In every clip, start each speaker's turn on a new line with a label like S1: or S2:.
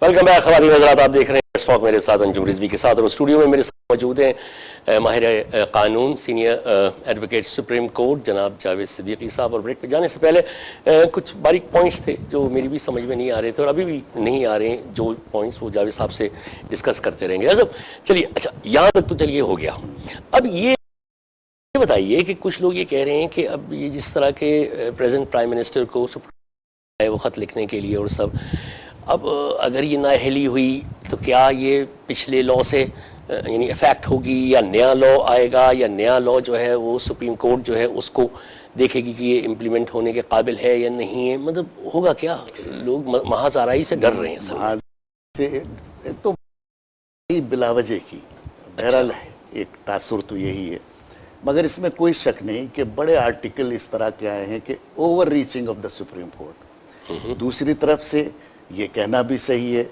S1: Welcome back خواتین حضرات، آپ دیکھ رہے ہیں اسٹاک میرے ساتھ انجم رضوی کے ساتھ، اور اسٹوڈیو میں میرے ساتھ موجود ہیں ماہر قانون سینئر ایڈوکیٹ سپریم کورٹ جناب جاوید صدیقی صاحب. اور بریک پہ جانے سے پہلے کچھ باریک پوائنٹس تھے جو میری بھی سمجھ میں نہیں آ رہے تھے اور ابھی بھی نہیں آ رہے ہیں. جو پوائنٹس وہ جاوید صاحب سے ڈسکس کرتے رہیں گے. چلیے اچھا یہاں تک تو چلیے ہو گیا. اب یہ بتائیے کہ کچھ لوگ یہ کہہ رہے ہیں کہ اب یہ جس طرح کے پریزنٹ پرائم منسٹر کو وہ خط لکھنے کے لیے اور سب، اب اگر یہ نااہلی ہوئی تو کیا یہ پچھلے لاء سے یعنی افیکٹ ہوگی، یا نیا لاء آئے گا، یا نیا لاء جو ہے وہ سپریم کورٹ جو ہے اس کو دیکھے گی کہ یہ امپلیمنٹ ہونے کے قابل ہے یا نہیں ہے؟ مطلب ہوگا کیا؟ لوگ محض آرائی سے ڈر رہے ہیں.
S2: تو بلا وجہ کی بہرحال ایک تاثر تو یہی ہے، مگر اس میں کوئی شک نہیں کہ بڑے آرٹیکل اس طرح کے آئے ہیں کہ over reaching of the supreme court. دوسری طرف سے یہ کہنا بھی صحیح ہے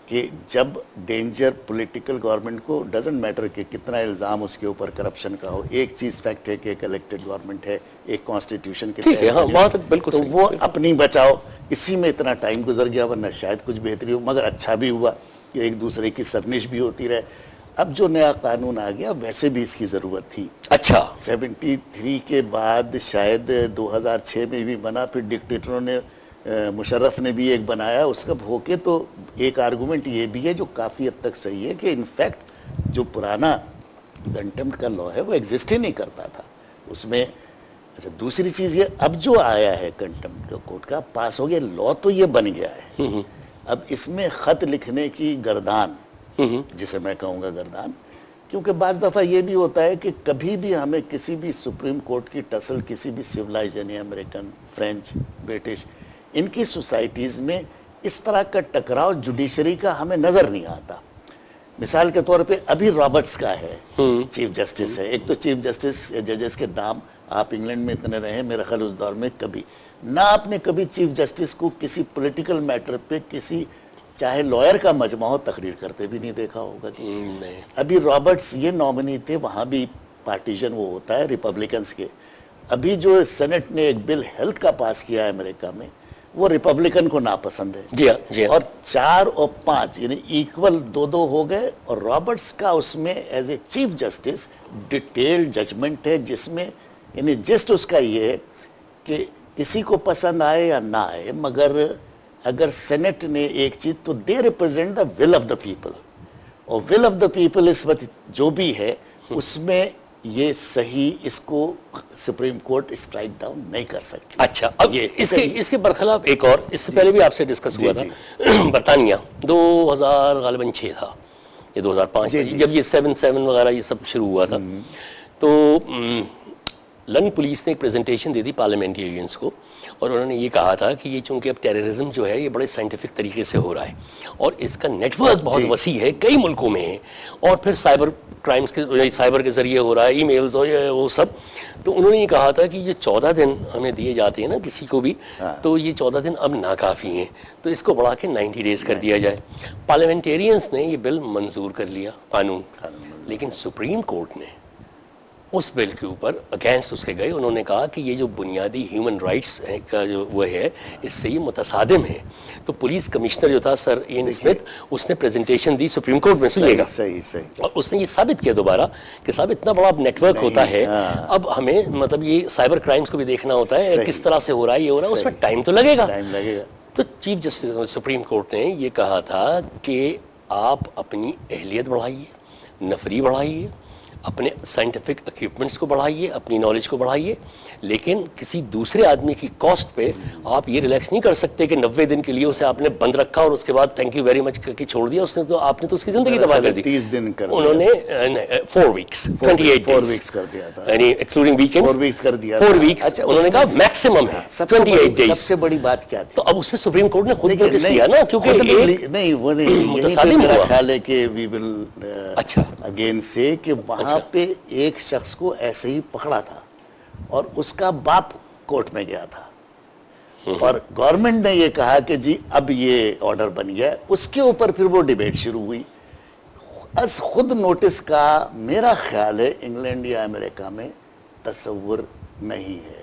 S2: کہ جب ڈینجر پولیٹیکل گورنمنٹ کو ڈزنٹ میٹر کہ کتنا الزام اس کے اوپر کرپشن کا ہو، ایک چیز فیکٹ ہے کہ ایک الیکٹڈ گورنمنٹ ہے، ایک کانسٹیٹیوشن کے تحت، تو وہ اپنی بچاؤ. اسی میں اتنا ٹائم گزر گیا، ورنہ شاید کچھ بہتری ہو، مگر اچھا بھی ہوا کہ ایک دوسرے کی سرنش بھی ہوتی رہے. اب جو نیا قانون آ گیا ویسے بھی اس کی ضرورت تھی.
S1: اچھا
S2: 73 کے بعد شاید 2006 میں بھی بنا، پھر ڈکٹیٹروں نے مشرف نے بھی ایک بنایا. اس کا ہو کے تو ایک آرگومنٹ یہ بھی ہے جو کافی حد تک صحیح ہے کہ انفیکٹ جو پرانا کنٹمپٹ کا لاء ہے وہ ایگزسٹ ہی نہیں کرتا تھا اس میں. اچھا دوسری چیز یہ اب جو آیا ہے کنٹمپٹ کا کورٹ کا پاس ہو گیا، لاء تو یہ بن گیا ہے. اب اس میں خط لکھنے کی گردان، جسے میں کہوں گا گردان، کیونکہ بعض دفعہ یہ بھی ہوتا ہے کہ کبھی بھی ہمیں کسی بھی سپریم کورٹ کی ٹسل کسی بھی سویلائزڈ یعنی امریکن، فرینچ، برٹش، ان کی سوسائٹیز میں اس طرح کا ٹکراؤ جوڈیشری کا ہمیں نظر نہیں آتا. مثال کے طور پہ ابھی رابرٹس کا ہے، چیف جسٹس ہے. ایک تو چیف جسٹس یا ججز کے نام آپ انگلینڈ میں اتنے رہے، میرا خیال اس دور میں کبھی نہ آپ نے کبھی چیف جسٹس کو کسی پولیٹیکل میٹر پہ کسی چاہے لائر کا مجمع ہو تقریر کرتے بھی نہیں دیکھا ہوگا. ابھی رابرٹس یہ نامنی تھے، وہاں بھی پارٹیشن وہ ہوتا ہے ریپبلکنز کے. ابھی جو سینٹ نے ایک بل ہیلتھ کا پاس کیا ہے امریکہ میں، وہ ریپبلکن کو ناپسند ہے. اور 4 اور 5 یعنی ایکول 2 ہو گئے. اور رابرٹس کا اس میں as a chief justice detail judgment ہے، جس میں یعنی جسٹ اس کا یہ ہے کہ کسی کو پسند آئے یا نہ آئے، مگر اگر سینٹ نے ایک چیز تو they represent the will of the people, اور ول آف دا پیپل اس وقت جو بھی ہے اس میں یہ صحیح اس کو سپریم کورٹ اسٹرائک ڈاؤن نہیں کر سکتی.
S1: اچھا اب اس کے برخلاف ایک اور، اس سے پہلے بھی آپ سے ڈسکس ہوا تھا، برطانیہ 2000 غالباً 6 تھا یا 2005 جب یہ 7-7 وغیرہ یہ سب شروع ہوا تھا، تو لندن پولیس نے ایک پریزنٹیشن دے دی پارلیمنٹیرینز کو، اور انہوں نے یہ کہا تھا کہ یہ چونکہ اب ٹیررزم جو ہے یہ بڑے سائنٹیفک طریقے سے ہو رہا ہے اور اس کا نیٹ ورک بہت وسیع ہے، کئی ملکوں میں ہے، اور پھر سائبر کرائمز کے سائبر کے ذریعے ہو رہا ہے، ای میلز ہو یا وہ سب. تو انہوں نے یہ کہا تھا کہ یہ 14 دن ہمیں دیے جاتے ہیں نا کسی کو بھی، تو یہ 14 دن اب ناکافی ہیں، تو اس کو بڑھا کے 90 ڈیز کر دیا جائے. پارلیمنٹیرینز نے یہ بل منظور کر لیا قانون، لیکن سپریم کورٹ نے اس بل کے اوپر اگینسٹ اس کے گئے. انہوں نے کہا کہ یہ جو بنیادی ہیومن رائٹس کا جو وہ ہے اس سے یہ متصادم ہے. تو پولیس کمشنر جو تھا سر ایئن اسمتھ، اس نے پریزنٹیشن دی سپریم کورٹ میں، سنیے گا، اور اس نے یہ ثابت کیا دوبارہ کہ صاحب اتنا بڑا نیٹ ورک ہوتا ہے، اب ہمیں مطلب یہ سائبر کرائمز کو بھی دیکھنا ہوتا ہے، کس طرح سے ہو رہا ہے، یہ ہو رہا ہے، اس میں ٹائم تو لگے گا. تو چیف جسٹس سپریم کورٹ نے یہ کہا تھا کہ آپ اپنی اہلیت بڑھائیے، نفری بڑھائیے، اپنے سائنٹیفک اکوپمنٹس کو بڑھائیے، اپنی نالج کو بڑھائیے، لیکن کسی دوسرے آدمی کی کاسٹ پہ آپ یہ ریلیکس نہیں کر سکتے کہ 90 دن کے لیے اسے آپ نے بند رکھا اور اس کے بعد تھینک یو ویری مچ کر کے چھوڑ دیا. اس نے تو آپ نے تو اس کی زندگی تباہ کر دی.
S2: 30 دن کر دیا
S1: انہوں نے 4 ویکس 28
S2: ویکس کر دیا تھا،
S1: یعنی ایکسکلوڈنگ ویکینڈز
S2: 4 ویکس کر دیا
S1: 4 ویکس. انہوں نے کہا میکسیمم ہے 28 ڈیز.
S2: سب سے بڑی بات کیا تھی؟
S1: تو اب اس میں سپریم کورٹ نے خود نوٹس کیا نا، کیونکہ
S2: نہیں وہ نہیں، یہی پہ میرا خیال ہے کہ وی ول اگین سے کہ وہاں پہ ایک شخص کو ایسے ہی پکڑا تھا اور اس کا باپ کورٹ میں گیا تھا، اور گورنمنٹ نے یہ کہا کہ جی اب یہ آرڈر بن گیا. اس کے اوپر پھر وہ ڈیبیٹ شروع ہوئی. از خود نوٹس کا میرا خیال ہے انگلینڈ یا امریکہ میں تصور نہیں ہے.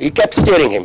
S1: he kept staring him,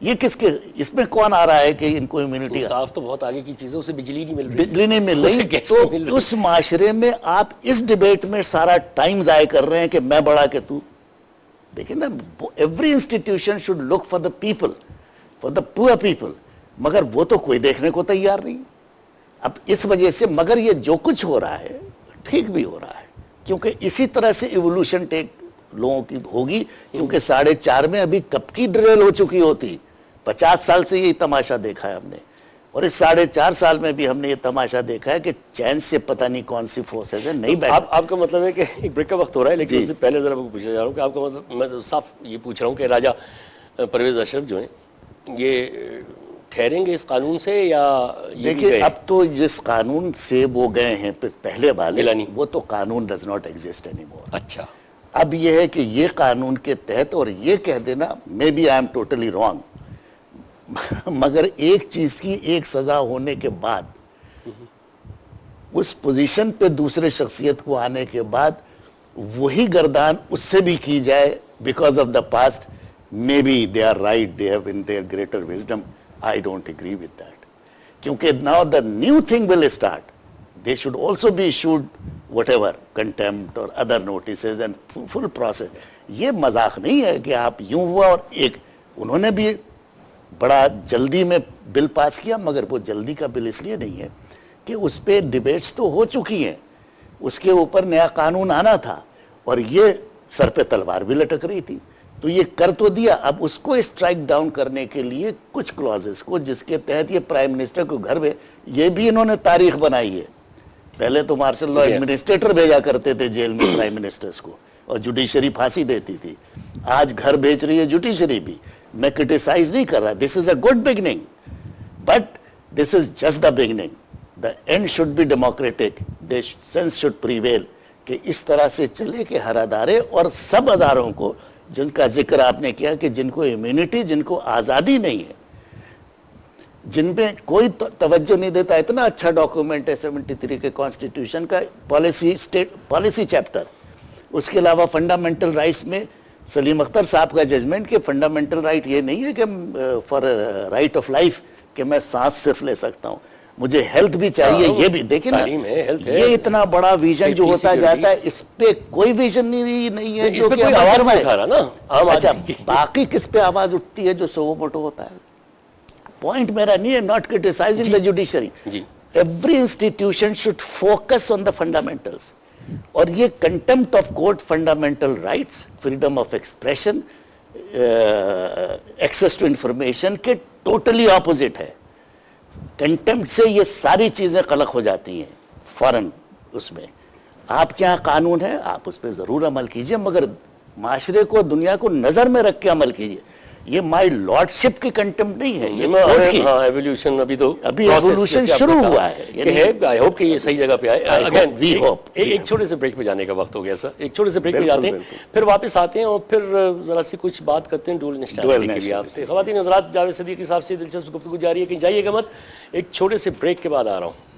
S2: یہ کس کے, اس میں کون آ رہا ہے کہ ان کو امیونٹی؟
S1: صاف تو بہت آگے کی چیز ہے, اسے بجلی نہیں مل رہی,
S2: بجلی نہیں مل
S1: اسے
S2: رہی,
S1: گیس نہیں مل
S2: تو
S1: رہی.
S2: اس معاشرے میں آپ اس ڈیبیٹ میں سارا ٹائم ضائع کر رہے ہیں کہ میں بڑا کہ تو. دیکھیں نا, every institution should look for the people, for the poor people, مگر وہ تو کوئی دیکھنے کو تیار نہیں. اب اس وجہ سے مگر یہ جو کچھ ہو رہا ہے ٹھیک بھی ہو رہا ہے, کیونکہ اسی طرح سے ایوولوشن ٹیک لوگوں کی ہوگی, کیونکہ 4.5 میں ابھی کب کی ڈریل ہو چکی ہوتی, 50 سال سے یہ تماشا دیکھا ہے ہم نے, اور اس 4.5 سال میں بھی ہم نے یہ تماشا دیکھا ہے کہ چین سے پتہ نہیں کون سی فورسز ہیں نہیں بیٹھ.
S1: آپ کا مطلب ہے کہ ایک بریک کا وقت ہو رہا ہے, لیکن اس سے پہلے ذرا پوچھنا چاہ رہا ہوں کہ آپ کا مطلب, میں صاف یہ پوچھ رہا ہوں کہ راجہ پرویز اشرف جو ہیں یہ ٹھہریں گے اس قانون سے یا
S2: دیکھیں اب تو جس قانون سے وہ گئے ہیں پہلے والے,
S1: گیلانی,
S2: وہ تو قانون does not exist any more.
S1: اچھا,
S2: اب یہ ہے کہ یہ قانون کے تحت, اور یہ کہہ دینا maybe I am totally wrong, مگر ایک چیز کی ایک سزا ہونے کے بعد اس پوزیشن پہ دوسرے شخصیت کو آنے کے بعد وہی گردان اس سے بھی کی جائے because of the past, maybe they are right, they have in their greater wisdom. I don't agree with that. کیونکہ now the new thing will start. They should also be issued whatever, contempt or other notices and full process. یہ مذاق نہیں ہے کہ آپ یوں ہوا, اور ایک انہوں نے بھی بڑا جلدی میں بل پاس کیا, مگر وہ جلدی کا بل اس لیے نہیں ہے کہ اس پہ ڈیبیٹس تو ہو چکی ہیں, اس کے اوپر نیا قانون آنا تھا, اور یہ سر پہ تلوار بھی لٹک رہی تھی, تو یہ کر تو دیا. اب اس کو اسٹرائک ڈاؤن کرنے کے لیے کچھ کلازز کو, جس کے تحت یہ پرائم منسٹر کو گھر میں, یہ بھی انہوں نے تاریخ بنائی ہے. پہلے تو مارشل لا ایڈمنسٹریٹر بھیجا کرتے تھے جیل میں پرائم منسٹرز کو, اور جوڈیشری پھانسی دیتی تھی. آج گھر بھیج رہی ہے جوڈیشری بھی. میں کرٹیسائز نہیں کر رہا, this is a good beginning, but this is just the beginning. The end should be democratic, the sense should prevail, کہ اس طرح سے چلے کہ ہر ادارے اور سب اداروں کو, جن کا ذکر آپ نے کیا کہ جن کو امیونٹی, جن کو آزادی نہیں ہے, جن پہ کوئی توجہ نہیں دیتا. اتنا اچھا ڈاکومنٹ ہے 73 کے کانسٹیٹیوشن کا پالیسی چیپٹر. اس کے علاوہ فنڈامنٹل رائٹس میں سلیم اختر صاحب کا ججمنٹ کہ فنڈامنٹل رائٹ یہ نہیں ہے کہ فار رائٹ آف لائف کہ میں سانس صرف لے سکتا ہوں, مجھے ہیلتھ بھی چاہیے. یہ بھی دیکھیں نا, یہ اتنا بڑا ویژن جو ہوتا جاتا ہے, اس پہ کوئی ویژن نہیں ہے جو کہ
S1: آواز نہیں اٹھا رہا نا.
S2: اچھا, باقی کس پہ آواز اٹھتی ہے جو سو موٹو ہوتا ہے. پوائنٹ میرا نہیں ہے not criticising the judiciary. Every institution should focus on the fundamentals, اور یہ contempt of court, fundamental rights, freedom of expression, access to information کے ٹوٹلی اپوزٹ ہے. کنٹمپٹ سے یہ ساری چیزیں قلق ہو جاتی ہیں فوراً. اس میں آپ کے یہاں قانون ہے, آپ اس پہ ضرور عمل کیجئے, مگر معاشرے کو, دنیا کو نظر میں رکھ کے عمل کیجئے. یہ مائی لارڈ شپ کی کنٹمپٹ نہیں ہے, یہ کورٹ کی.
S1: ایوولوشن ابھی
S2: ایوولوشن شروع ہوا ہے.
S1: آئی ہوپ کہ یہ صحیح جگہ پہ آئے. Again we hope. ایک چھوٹے سے بریک پہ جانے کا وقت ہو گیا سر, ایک چھوٹے سے بریک پہ جاتے ہیں, پھر واپس آتے ہیں, اور پھر ذرا سی کچھ بات کرتے ہیں ڈول نیشنلٹی کے لیے آپ سے. خواتین حضرات, جاوید صدیقی صاحب سے دلچسپ گفتگو جاری ہے, کہیں جائیے گا مت, ایک چھوٹے سے بریک کے بعد آ رہا ہوں.